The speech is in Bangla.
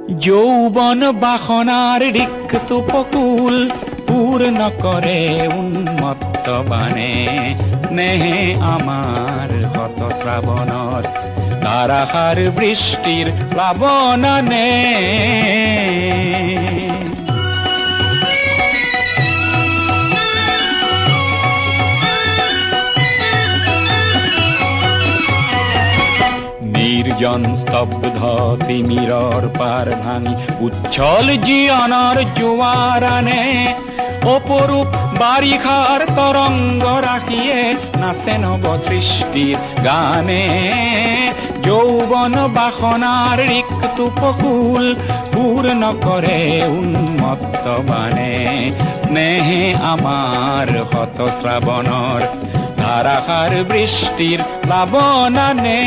যৌবন বাসনার রিক্ত উপকূল পূর্ণ করে উন্মত্ত বানে, স্নেহে আমার হত শ্রাবণত ধারাসার বৃষ্টির প্লাবননে। নির্জন স্তব্ধ তিমিরর পার ভাঙি উচ্ছল জীবনের জোয়ার আনে, অপরূপ বারিখার তরঙ্গ রাখিয়ে নাচে নব সৃষ্টির গানে। যৌবন বাসনার রিক্ত উপকূল পূর্ণ করে উন্মত্ত বানে, স্নেহে আমার হত শ্রাবণর ধারাসার বৃষ্টির প্লাবননে।